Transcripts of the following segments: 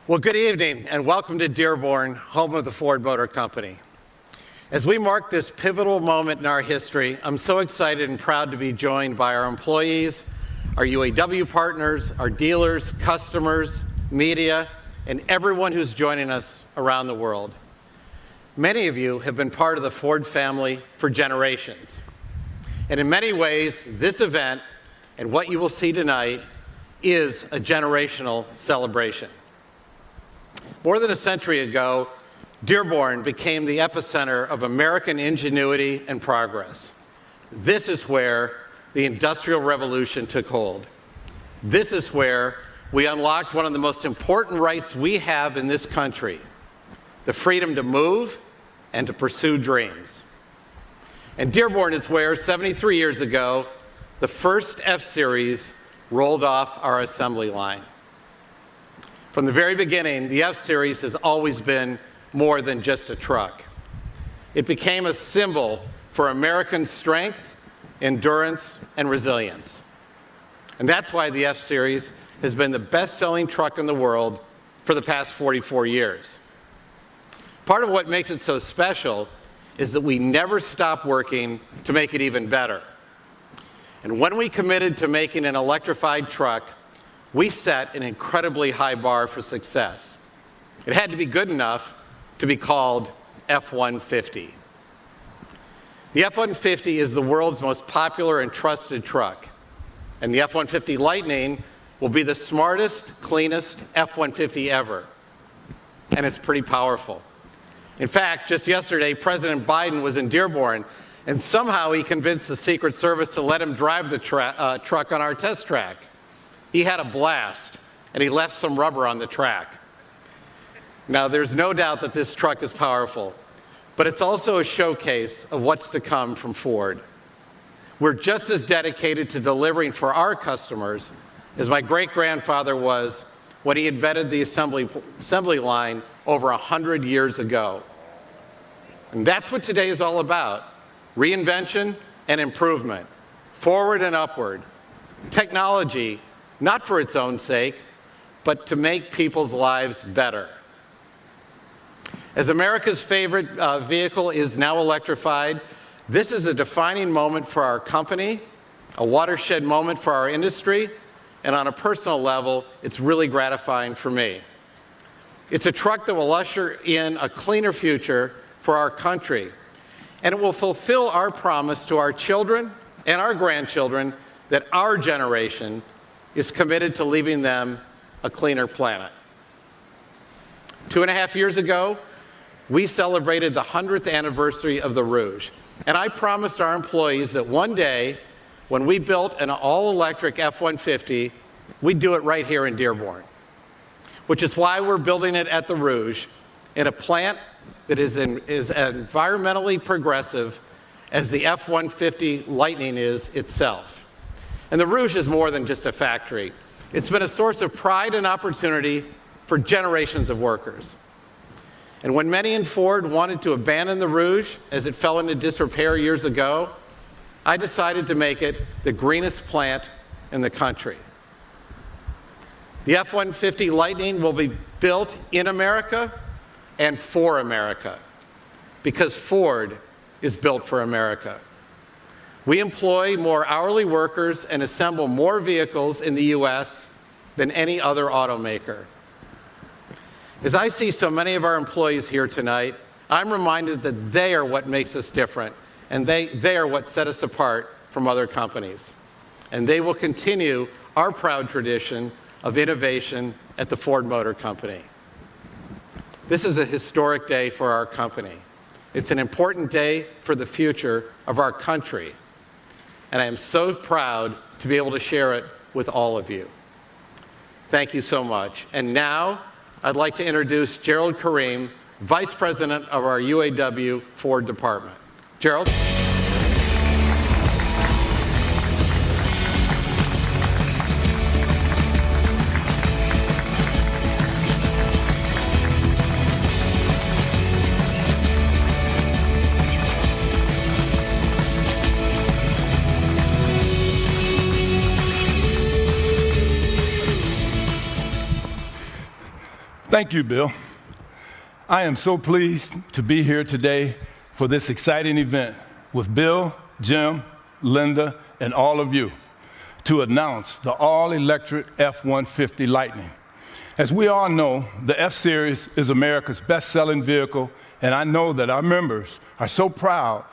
Well, good evening and welcome to Dearborn, home of the Ford Motor Company. As we mark this pivotal moment in our history, I'm so excited and proud to be joined by our employees, our UAW partners, our dealers, customers, media, and everyone who's joining us around the world. Many of you have been part of the Ford family for generations. And in many ways, this event and what you will see tonight is a generational celebration. More than a century ago, Dearborn became the epicenter of American ingenuity and progress. This is where the Industrial Revolution took hold. This is where we unlocked one of the most important rights we have in this country, the freedom to move and to pursue dreams. And Dearborn is where, 73 years ago, the first F-Series rolled off our assembly line. From the very beginning, the F-Series has always been more than just a truck. It became a symbol for American strength, endurance, and resilience. And that's why the F-Series has been the best-selling truck in the world for the past 44 years. Part of what makes it so special is that we never stop working to make it even better. And when we committed to making an electrified truck, we set an incredibly high bar for success. It had to be good enough to be called F-150. The F-150 is the world's most popular and trusted truck. And the F-150 Lightning will be the smartest, cleanest F-150 ever. And it's pretty powerful. In fact, just yesterday, President Biden was in Dearborn, and somehow he convinced the Secret Service to let him drive the truck on our test track. He had a blast, and he left some rubber on the track. Now, there's no doubt that this truck is powerful, but it's also a showcase of what's to come from Ford. We're just as dedicated to delivering for our customers as my great-grandfather was when he invented the assembly line over 100 years ago. And that's what today is all about: reinvention and improvement, forward and upward. Technology, not for its own sake, but to make people's lives better. As America's favorite vehicle is now electrified, this is a defining moment for our company, a watershed moment for our industry, and on a personal level, it's really gratifying for me. It's a truck that will usher in a cleaner future for our country, and it will fulfill our promise to our children and our grandchildren that our generation is committed to leaving them a cleaner planet. 2.5 years ago, we celebrated the 100th anniversary of the Rouge, and I promised our employees that one day, when we built an all-electric F-150, we'd do it right here in Dearborn, which is why we're building it at the Rouge in a plant that is environmentally progressive as the F-150 Lightning is itself. And the Rouge is more than just a factory. It's been a source of pride and opportunity for generations of workers. And when many in Ford wanted to abandon the Rouge as it fell into disrepair years ago, I decided to make it the greenest plant in the country. The F-150 Lightning will be built in America and for America, because Ford is built for America. We employ more hourly workers and assemble more vehicles in the U.S. than any other automaker. As I see so many of our employees here tonight, I'm reminded that they are what makes us different, and they are what set us apart from other companies. And they will continue our proud tradition of innovation at the Ford Motor Company. This is a historic day for our company. It's an important day for the future of our country. And I am so proud to be able to share it with all of you. Thank you so much. And now, I'd like to introduce Gerald Kareem, Vice President of our UAW Ford Department. Gerald? Thank you, Bill. I am so pleased to be here today for this exciting event with Bill, Jim, Linda, and all of you to announce the all-electric F-150 Lightning. As we all know, the F-Series is America's best-selling vehicle, and I know that our members are so proud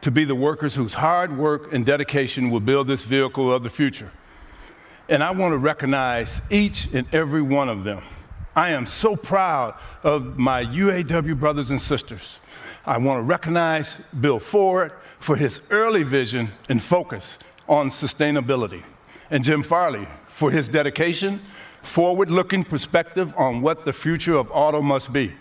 to be the workers whose hard work and dedication will build this vehicle of the future. And I want to recognize each and every one of them. I am so proud of my UAW brothers and sisters. I want to recognize Bill Ford for his early vision and focus on sustainability, and Jim Farley for his dedication, forward-looking perspective on what the future of auto must be,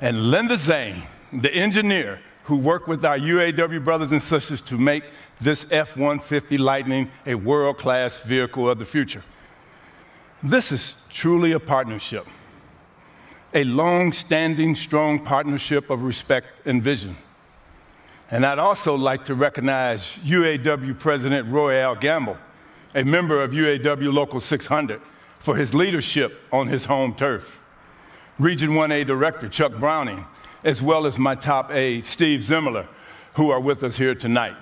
and Linda Zane, the engineer who worked with our UAW brothers and sisters to make this F-150 Lightning a world-class vehicle of the future. This is truly a partnership, a long-standing, strong partnership of respect and vision. And I'd also like to recognize UAW President Roy L. Gamble, a member of UAW Local 600, for his leadership on his home turf. Region 1A Director Chuck Browning, as well as my top aide, Steve Zimmerler, who are with us here tonight.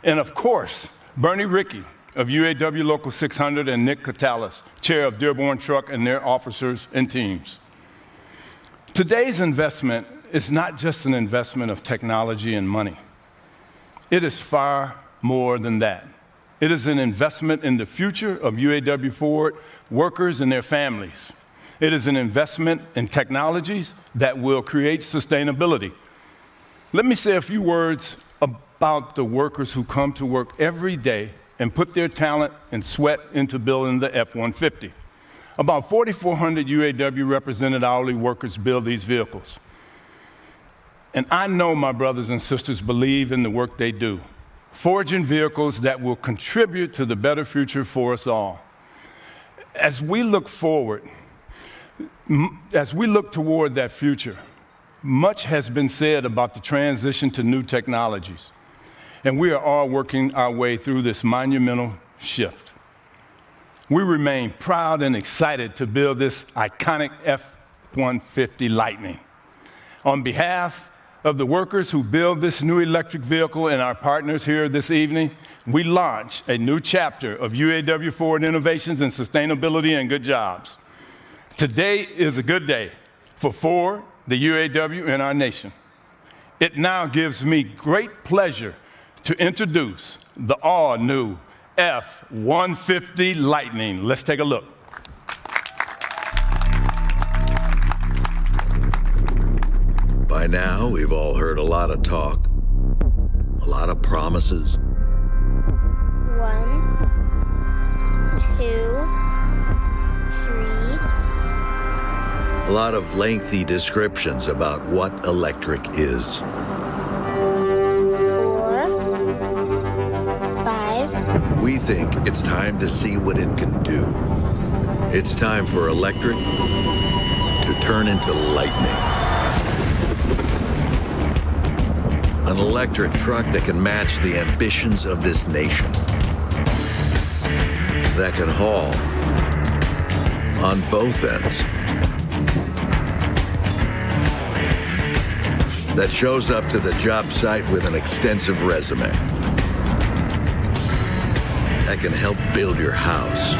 And of course, Bernie Rickey of UAW Local 600 and Nick Catalis, chair of Dearborn Truck, and their officers and teams. Today's investment is not just an investment of technology and money. It is far more than that. It is an investment in the future of UAW Ford workers and their families. It is an investment in technologies that will create sustainability. Let me say a few words about the workers who come to work every day and put their talent and sweat into building the F-150. About 4,400 UAW represented hourly workers build these vehicles. And I know my brothers and sisters believe in the work they do, forging vehicles that will contribute to the better future for us all. As we look forward, as we look toward that future, much has been said about the transition to new technologies, and we are all working our way through this monumental shift. We remain proud and excited to build this iconic F-150 Lightning. On behalf of the workers who build this new electric vehicle and our partners here this evening, we launch a new chapter of UAW Ford innovations and sustainability and good jobs. Today is a good day for Ford, the UAW, and our nation. It now gives me great pleasure to introduce the all-new F-150 Lightning. Let's take a look. By now, we've all heard a lot of talk, a lot of promises. 1, 2, 3. A lot of lengthy descriptions about what electric is. 4, 5. We think it's time to see what it can do. It's time for electric to turn into lightning. An electric truck that can match the ambitions of this nation. That can haul on both ends. That shows up to the job site with an extensive resume. That can help build your house.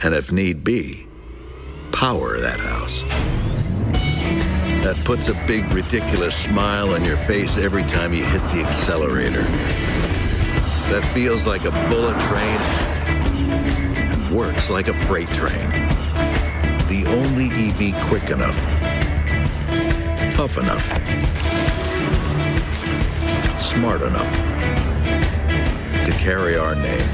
And if need be, power that house. That puts a big, ridiculous smile on your face every time you hit the accelerator. That feels like a bullet train and works like a freight train. The only EV quick enough, tough enough, smart enough to carry our name.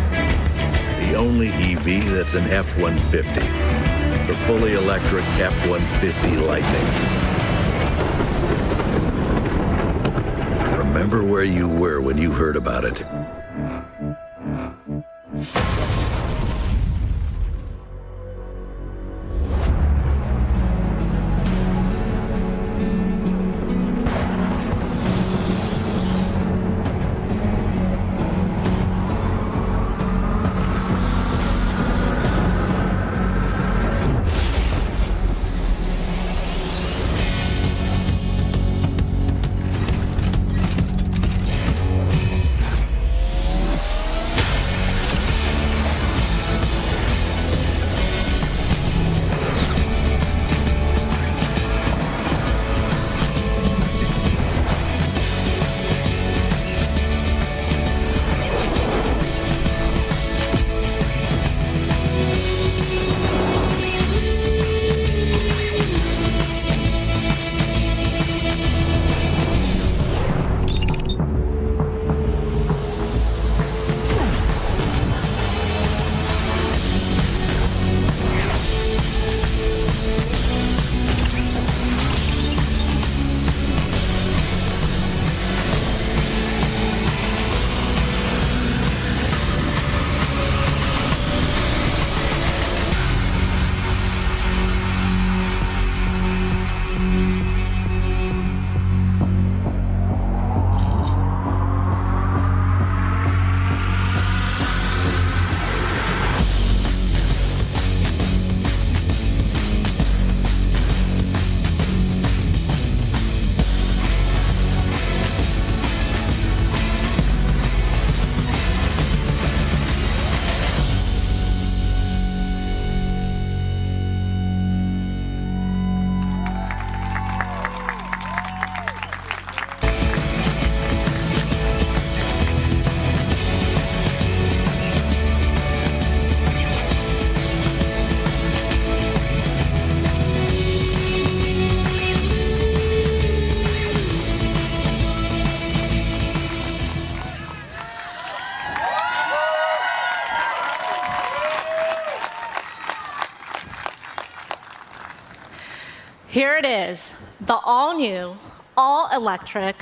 The only EV that's an F-150, the fully electric F-150 Lightning. Remember where you were when you heard about it. Here it is, the all-new, all-electric,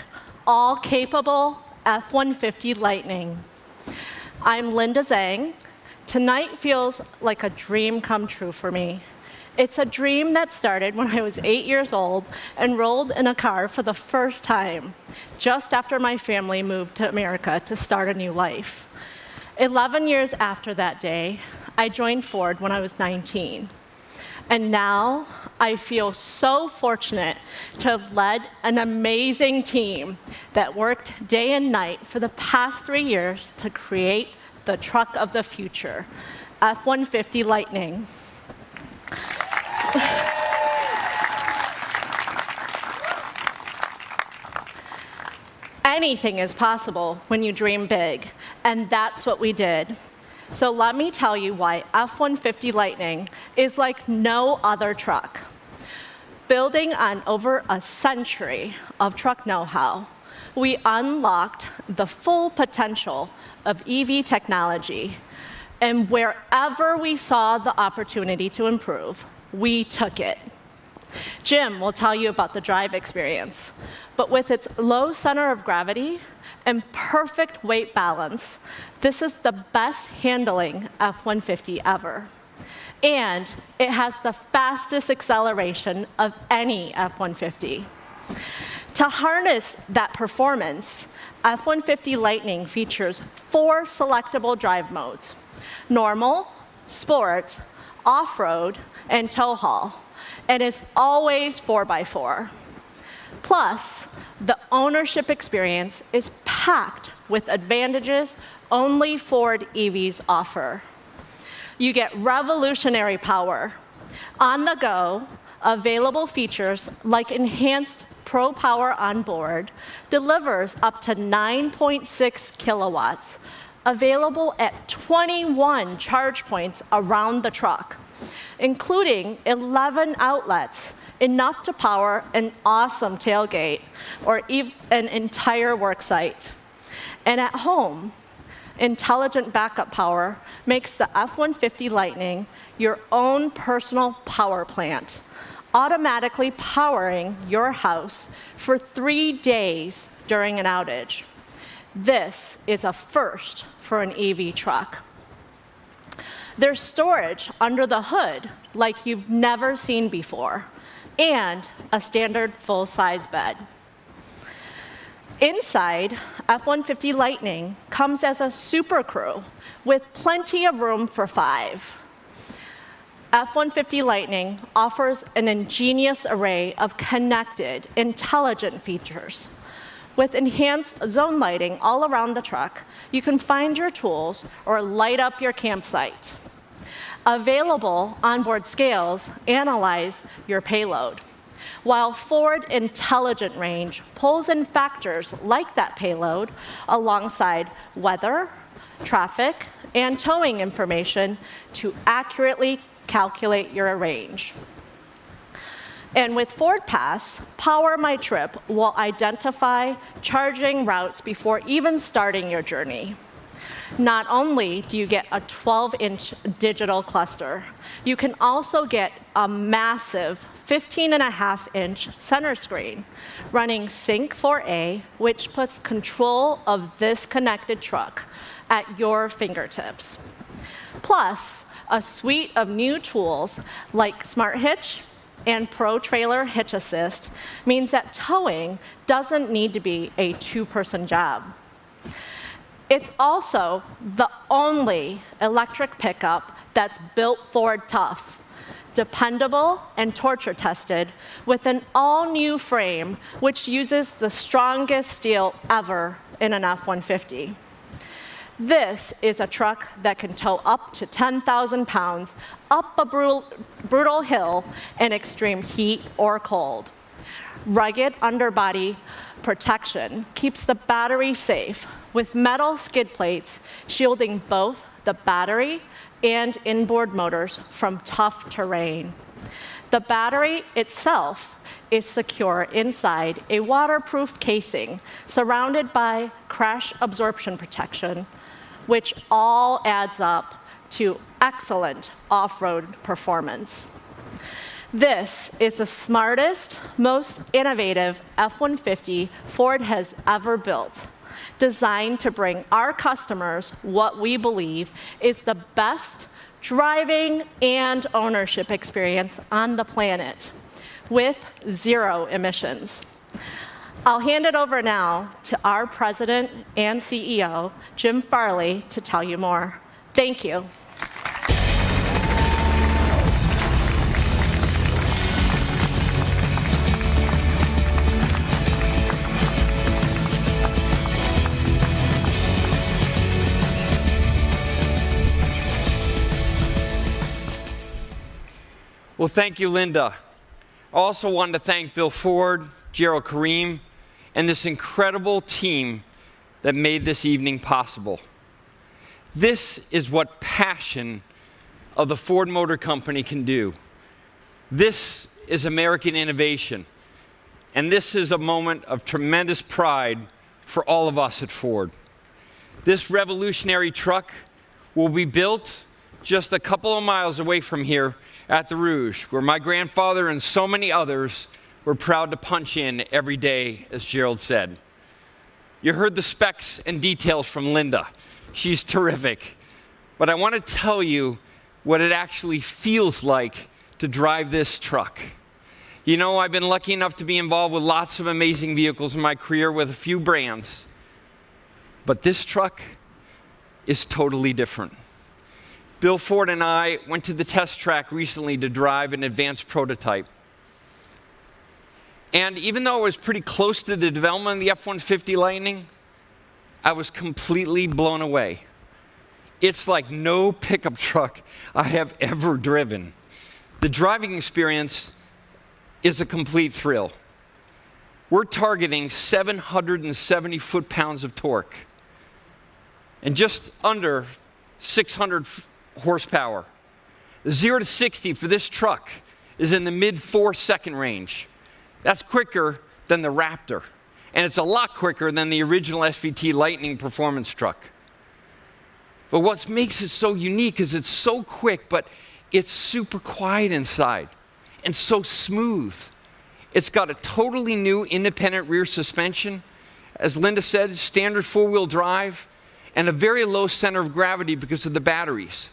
all-capable F-150 Lightning. I'm Linda Zhang. Tonight feels like a dream come true for me. It's a dream that started when I was 8 years old and rolled in a car for the first time, just after my family moved to America to start a new life. 11 years after that day, I joined Ford when I was 19. And now I feel so fortunate to have led an amazing team that worked day and night for the past 3 years to create the truck of the future, F-150 Lightning. Anything is possible when you dream big, and that's what we did. So let me tell you why F-150 Lightning is like no other truck. Building on over a century of truck know-how, we unlocked the full potential of EV technology, and wherever we saw the opportunity to improve, we took it. Jim will tell you about the drive experience, but with its low center of gravity and perfect weight balance, this is the best handling F-150 ever. And it has the fastest acceleration of any F-150. To harness that performance, F-150 Lightning features 4 selectable drive modes: normal, sport, off-road, and tow haul, and is always 4x4. Plus, the ownership experience is packed with advantages only Ford EVs offer. You get revolutionary power, on-the-go, available features like enhanced Pro Power on board, delivers up to 9.6 kilowatts, available at 21 charge points around the truck, including 11 outlets, enough to power an awesome tailgate or an entire work site. And at home, intelligent backup power makes the F-150 Lightning your own personal power plant, automatically powering your house for 3 days during an outage. This is a first for an EV truck. There's storage under the hood like you've never seen before, and a standard full-size bed. Inside, F-150 Lightning comes as a super crew with plenty of room for 5. F-150 Lightning offers an ingenious array of connected, intelligent features. With enhanced zone lighting all around the truck, you can find your tools or light up your campsite. Available onboard scales analyze your payload, while Ford Intelligent Range pulls in factors like that payload alongside weather, traffic, and towing information to accurately calculate your range. And with Ford Pass, Power My Trip will identify charging routes before even starting your journey. Not only do you get a 12-inch digital cluster, you can also get a massive 15.5-inch center screen running Sync 4A, which puts control of this connected truck at your fingertips. Plus, a suite of new tools like Smart Hitch and Pro Trailer Hitch Assist means that towing doesn't need to be a 2-person job. It's also the only electric pickup that's built Ford tough, dependable and torture tested with an all-new frame which uses the strongest steel ever in an F-150. This is a truck that can tow up to 10,000 pounds up a brutal hill in extreme heat or cold. Rugged underbody protection keeps the battery safe with metal skid plates shielding both the battery and inboard motors from tough terrain. The battery itself is secure inside a waterproof casing surrounded by crash absorption protection, which all adds up to excellent off-road performance. This is the smartest, most innovative F-150 Ford has ever built, designed to bring our customers what we believe is the best driving and ownership experience on the planet, with 0 emissions. I'll hand it over now to our President and CEO, Jim Farley, to tell you more. Thank you. Well, thank you, Linda. I also wanted to thank Bill Ford, Gerald Kareem, and this incredible team that made this evening possible. This is what passion of the Ford Motor Company can do. This is American innovation, and this is a moment of tremendous pride for all of us at Ford. This revolutionary truck will be built just a couple of miles away from here at the Rouge, where my grandfather and so many others were proud to punch in every day, as Gerald said. You heard the specs and details from Linda. She's terrific. But I want to tell you what it actually feels like to drive this truck. You know, I've been lucky enough to be involved with lots of amazing vehicles in my career with a few brands. But this truck is totally different. Bill Ford and I went to the test track recently to drive an advanced prototype. And even though I was pretty close to the development of the F-150 Lightning, I was completely blown away. It's like no pickup truck I have ever driven. The driving experience is a complete thrill. We're targeting 770 foot-pounds of torque and just under 600 horsepower. The 0 to 60 for this truck is in the mid 4-second range. That's quicker than the Raptor, and it's a lot quicker than the original SVT Lightning performance truck. But what makes it so unique is it's so quick, but it's super quiet inside and so smooth. It's got a totally new independent rear suspension, as Linda said, standard 4-wheel drive, and a very low center of gravity because of the batteries.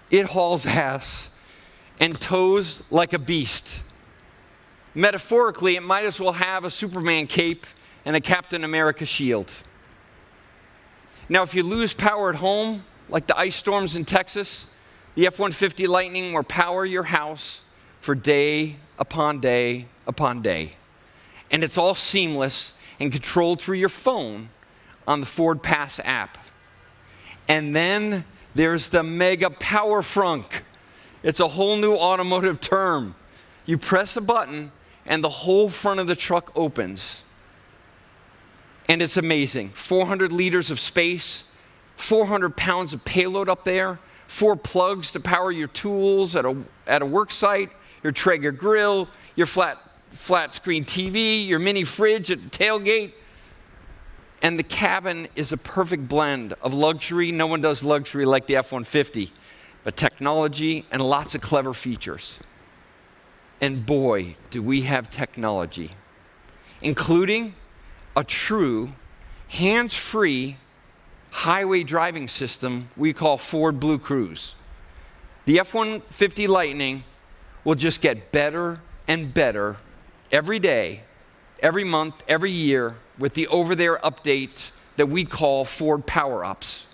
It hauls ass and tows like a beast. Metaphorically, it might as well have a Superman cape and a Captain America shield. Now, if you lose power at home, like the ice storms in Texas, the F-150 Lightning will power your house for day upon day upon day. And it's all seamless and controlled through your phone on the Ford Pass app. And then there's the Mega Power Frunk. It's a whole new automotive term. You press a button and the whole front of the truck opens. And it's amazing. 400 liters of space, 400 pounds of payload up there, 4 plugs to power your tools at a work site, your Traeger grill, your flat screen TV, your mini fridge at the tailgate. And the cabin is a perfect blend of luxury. No one does luxury like the F-150, but technology and lots of clever features. And boy, do we have technology, including a true hands-free highway driving system we call Ford Blue Cruise. The F-150 Lightning will just get better and better every day, every month, every year, with the over-there updates that we call Ford Power-Ups.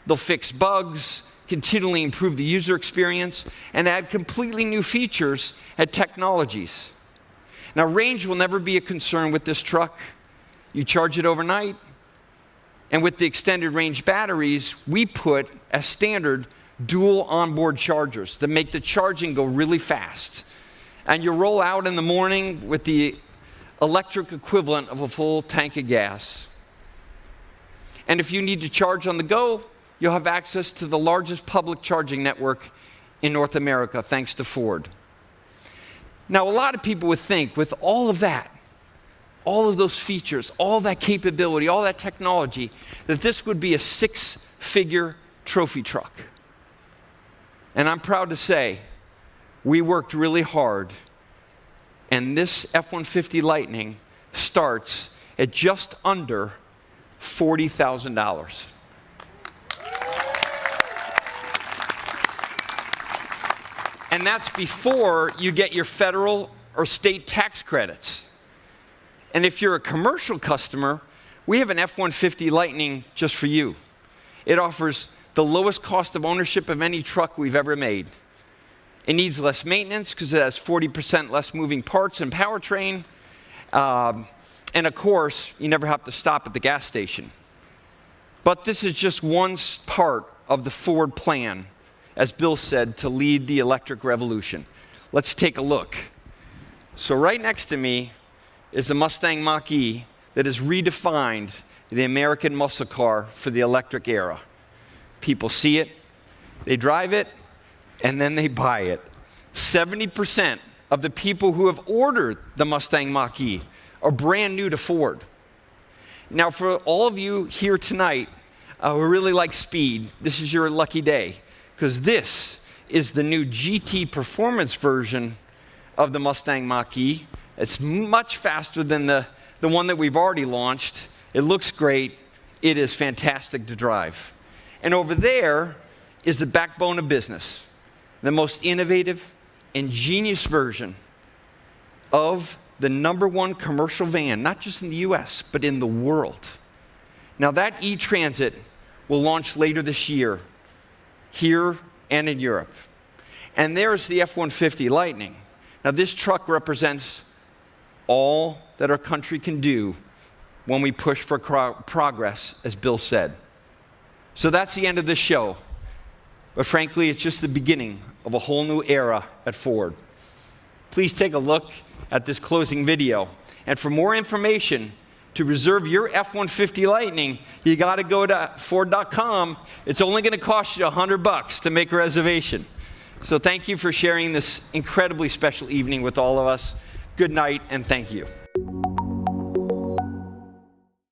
They'll fix bugs, continually improve the user experience, and add completely new features and technologies. Now, range will never be a concern with this truck. You charge it overnight, and with the extended range batteries, we put as standard dual onboard chargers that make the charging go really fast. And you roll out in the morning with the electric equivalent of a full tank of gas. And if you need to charge on the go, you'll have access to the largest public charging network in North America, thanks to Ford. Now, a lot of people would think with all of that, all of those features, all that capability, all that technology, that this would be a 6-figure trophy truck. And I'm proud to say we worked really hard, and this F-150 Lightning starts at just under $40,000. And that's before you get your federal or state tax credits. And if you're a commercial customer, we have an F-150 Lightning just for you. It offers the lowest cost of ownership of any truck we've ever made. It needs less maintenance because it has 40% less moving parts and powertrain. And of course, you never have to stop at the gas station. But this is just one part of the Ford plan, as Bill said, to lead the electric revolution. Let's take a look. So right next to me is the Mustang Mach-E that has redefined the American muscle car for the electric era. People see it, they drive it, and then they buy it. 70% of the people who have ordered the Mustang Mach-E are brand new to Ford. Now, for all of you here tonight who really like speed, this is your lucky day, because this is the new GT performance version of the Mustang Mach-E. It's much faster than the one that we've already launched. It looks great. It is fantastic to drive. And over there is the backbone of business, the most innovative, ingenious version of the #1 commercial van, not just in the US, but in the world. Now that E-Transit will launch later this year, here and in Europe. And there's the F-150 Lightning. Now this truck represents all that our country can do when we push for progress, as Bill said. So that's the end of this show. But frankly, it's just the beginning of a whole new era at Ford. Please take a look at this closing video. And for more information, to reserve your F-150 Lightning, you got to go to Ford.com. It's only going to cost you $100 to make a reservation. So thank you for sharing this incredibly special evening with all of us. Good night, and thank you.